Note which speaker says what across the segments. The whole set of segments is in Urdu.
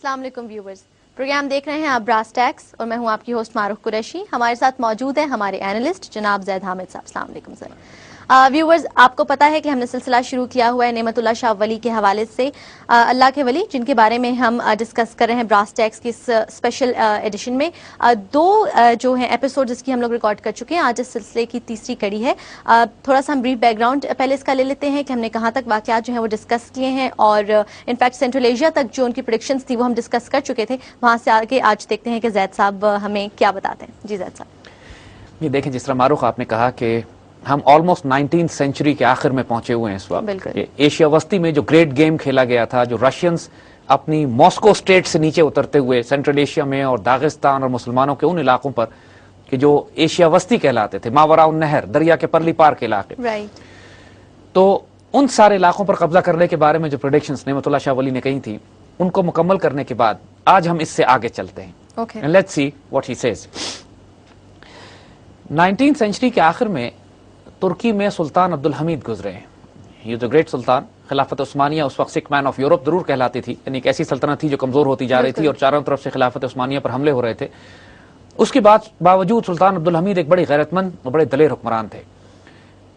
Speaker 1: السلام علیکم ویورز، پروگرام دیکھ رہے ہیں آپ براس ٹیکس اور میں ہوں آپ کی ہوسٹ معروف قریشی. ہمارے ساتھ موجود ہیں ہمارے اینالسٹ جناب زید حامد صاحب. السلام علیکم سر. ویورز، آپ کو پتا ہے کہ ہم نے سلسلہ شروع کیا ہوا ہے نعمت اللہ شاہ ولی کے حوالے سے، اللہ کے ولی جن کے بارے میں ہم ڈسکس کر رہے ہیں براس ٹیکس کی اس اسپیشل ایڈیشن میں. دو جو ہیں ایپیسوڈ جس کی ہم لوگ ریکارڈ کر چکے ہیں، آج اس سلسلے کی تیسری کڑی ہے. تھوڑا سا ہم بریف بیک گراؤنڈ پہلے اس کا لے لیتے ہیں کہ ہم نے کہاں تک واقعات جو ہیں وہ ڈسکس کیے ہیں، اور انفیکٹ سینٹرل ایشیا تک جو ان کی پریڈکشنز تھی وہ ہم ڈسکس کر چکے تھے. وہاں سے آگے آج دیکھتے ہیں کہ زید صاحب ہمیں کیا بتاتے ہیں. جی زید صاحب.
Speaker 2: یہ دیکھیں، جس طرح معروف آپ نے کہا کہ ہم آلموسٹ 19 سینچری کے آخر میں پہنچے ہوئے ہیں اس وقت. ایشیا وسطی میں جو گریٹ گیم کھیلا گیا تھا، جو رشینز اپنی ماسکو اسٹیٹ سے نیچے اترتے ہوئے سینٹرل ایشیا میں اور داغستان اور مسلمانوں کے ان علاقوں پر کہ جو ایشیا وسطی کہلاتے تھے، ماوراء النہر، دریا کے پرلی پار کے علاقے، تو ان سارے علاقوں پر قبضہ کرنے کے بارے میں جو پریڈکشنز نعمت اللہ شاہ ولی نے کہی تھی، ان کو مکمل کرنے کے بعد آج ہم اس سے آگے چلتے ہیں. Let's see what he says. 19 century کے آخر میں ترکی میں سلطان عبدالحمید گزرے ہیں. یہ جو گریٹ سلطان، خلافت عثمانیہ اس وقت سک مین آف یورپ ضرور کہلاتی تھی، یعنی ایک ایسی سلطنت تھی جو کمزور ہوتی جا رہی تھی اور چاروں طرف سے خلافت عثمانیہ پر حملے ہو رہے تھے. اس کے باوجود سلطان عبدالحمید ایک بڑی غیرت مند اور بڑے دلیر حکمران تھے.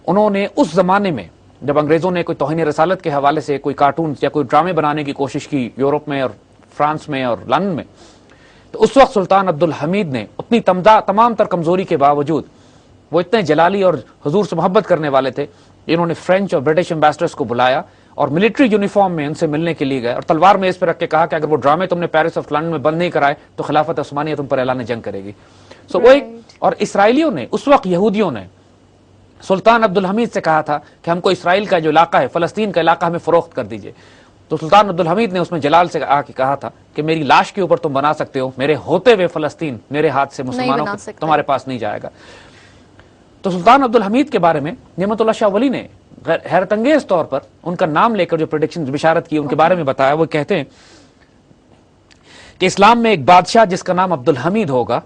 Speaker 2: انہوں نے اس زمانے میں جب انگریزوں نے کوئی توہین رسالت کے حوالے سے کوئی کارٹونز یا کوئی ڈرامے بنانے کی کوشش کی یورپ میں اور فرانس میں اور لندن میں، تو اس وقت سلطان عبدالحمید نے اپنی تمام تر کمزوری کے باوجود، وہ اتنے جلالی اور حضور سے محبت کرنے والے تھے، انہوں نے فرینچ اور برٹش ایمبیسڈرز کو بلایا اور ملٹری یونیفارم میں ان سے ملنے کے لیے گئے اور تلوار میز پہ رکھ کے کہا کہ اگر وہ ڈرامے تم نے پیرس اور لندن میں بند نہیں کرائے تو خلافت عثمانیہ تم پر اعلان جنگ کرے گی. اور اسرائیلیوں نے، اس وقت یہودیوں نے سلطان عبدالحمید سے کہا تھا کہ ہم کو اسرائیل کا جو علاقہ ہے، فلسطین کا علاقہ، ہمیں فروخت کر دیجئے. تو سلطان عبدالحمید نے اس میں جلال سے آ کے کہا تھا کہ میری لاش کے اوپر تم بنا سکتے ہو، میرے ہوتے ہوئے فلسطین میرے ہاتھ سے مسلمانوں کو تمہارے پاس نہیں جائے گا. تو سلطان عبدالحمید کے بارے میں نعمت اللہ شاہ ولی نے حیرت انگیز طور پر ان کا نام لے کر جو پریڈکشن بشارت کی، ان کے بارے میں بتایا. وہ کہتے ہیں کہ اسلام میں ایک بادشاہ جس کا نام عبدالحمید ہوگا،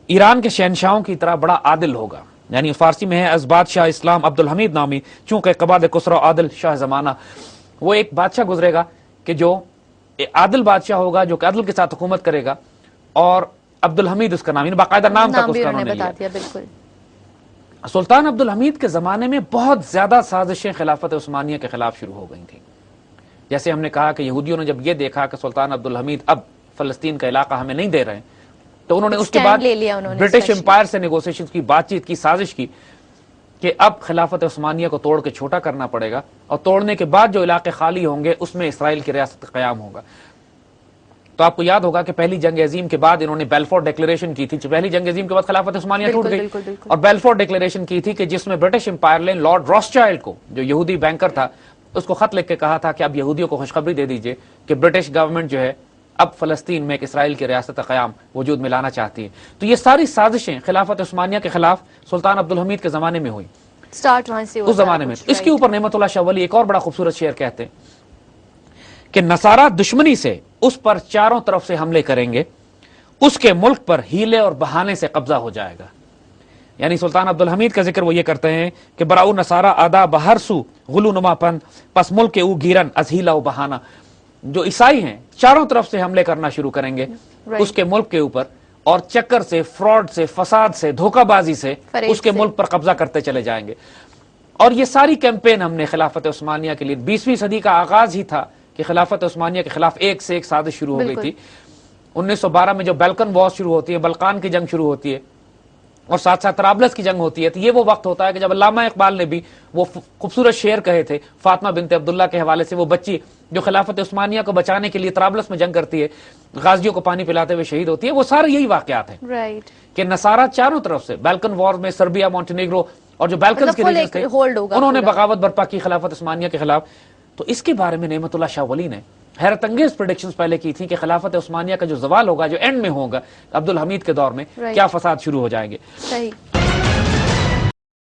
Speaker 2: ایران کے شہنشاہوں کی طرح بڑا عادل ہوگا. یعنی فارسی میں ہے از بادشاہ اسلام عبدالحمید نامی چونکہ قباد کسرا عادل شاہ زمانہ. وہ ایک بادشاہ گزرے گا کہ جو عادل بادشاہ ہوگا، جو کہ عدل کے ساتھ حکومت کرے گا، اور عبدالحمید اس کا نام، یعنی باقاعدہ نام تک اس کا انہوں نے لیا.
Speaker 1: بالکل.
Speaker 2: سلطان عبدالحمید کے زمانے میں بہت زیادہ سازشیں خلافت عثمانیہ کے خلاف شروع ہو گئی تھیں. جیسے ہم نے کہا کہ یہودیوں نے جب یہ دیکھا کہ سلطان عبدالحمید اب فلسطین کا علاقہ ہمیں نہیں دے رہے ہیں، تو انہوں نے اس کے بعد برٹش امپائر سے نیگوسیشن کی، بات چیت کی، سازش کی کہ اب خلافت عثمانیہ کو توڑ کے چھوٹا کرنا پڑے گا، اور توڑنے کے بعد جو علاقے خالی ہوں گے اس میں اسرائیل کی ریاست قیام ہوگا. تو آپ کو یاد ہوگا کہ پہلی جنگ عظیم کے بعد انہوں نے بیلفور ڈیکلیریشن کی تھی. پہلی جنگ عظیم کے بعد خلافت عثمانیہ ٹوٹ گئی، اور بیلفور ڈیکلیریشن کی تھی کہ جس میں برٹش امپائر نے لارڈ راسچائلڈ کو، جو یہودی بینکر تھا، اس کو خط لکھ کے کہا تھا کہ اب یہودیوں کو خوشخبری دے دیجئے کہ برٹش گورنمنٹ جو ہے اب فلسطین میں ایک اسرائیل کی ریاست قیام وجود میں لانا چاہتی ہے. تو یہ ساری سازشیں خلافت عثمانیہ کے خلاف سلطان عبدالحمید کے زمانے میں ہوئی، اس زمانے میں. اس کے اوپر نعمت اللہ شاہ ولی ایک اور بڑا خوبصورت شعر کہتے ہیں کہ نصارہ دشمنی سے اس پر چاروں طرف سے حملے کریں گے، اس کے ملک پر ہیلے اور بہانے سے قبضہ ہو جائے گا. یعنی سلطان عبدالحمید کا ذکر وہ یہ کرتے ہیں کہ براؤ نصارہ آدا بہر سو غلو نما پن پس ملک او گیرن از ہیلا و بہانہ. جو عیسائی ہیں چاروں طرف سے حملے کرنا شروع کریں گے اس کے ملک کے اوپر، اور چکر سے، فراڈ سے، فساد سے، دھوکہ بازی سے اس کے ملک پر قبضہ کرتے چلے جائیں گے. اور یہ ساری کیمپین ہم نے خلافت عثمانیہ کے لیے 20ویں صدی کا آغاز ہی تھا کہ خلافت عثمانیہ کے خلاف ایک سے ایک سازش شروع ہو گئی تھی. 1912 میں جو بیلکن وار شروع ہوتی ہے، بلقان کی جنگ شروع ہوتی ہے، اور ساتھ ساتھ طرابلس کی جنگ ہوتی ہے. تو یہ وہ وقت ہوتا ہے کہ جب علامہ اقبال نے بھی وہ خوبصورت شعر کہے تھے فاطمہ بنت عبداللہ کے حوالے سے، وہ بچی جو خلافت عثمانیہ کو بچانے کے لیے طرابلس میں جنگ کرتی ہے، غازیوں کو پانی پلاتے ہوئے شہید ہوتی ہے. وہ سارے یہی واقعات ہیں کہ نصارہ چاروں طرف سے، بیلکن وار میں سربیا، مونٹینیگرو اور جو بیلکنز کے ریجنز تھے، انہوں نے بغاوت برپا کی خلافت عثمانیہ کے خلاف. تو اس کے بارے میں نعمت اللہ شاہ ولی نے حیرت انگیز پریڈکشنز پہلے کی تھی کہ خلافت عثمانیہ کا جو زوال ہوگا، جو اینڈ میں ہوگا عبدالحمید کے دور میں، کیا فساد شروع ہو جائیں گے.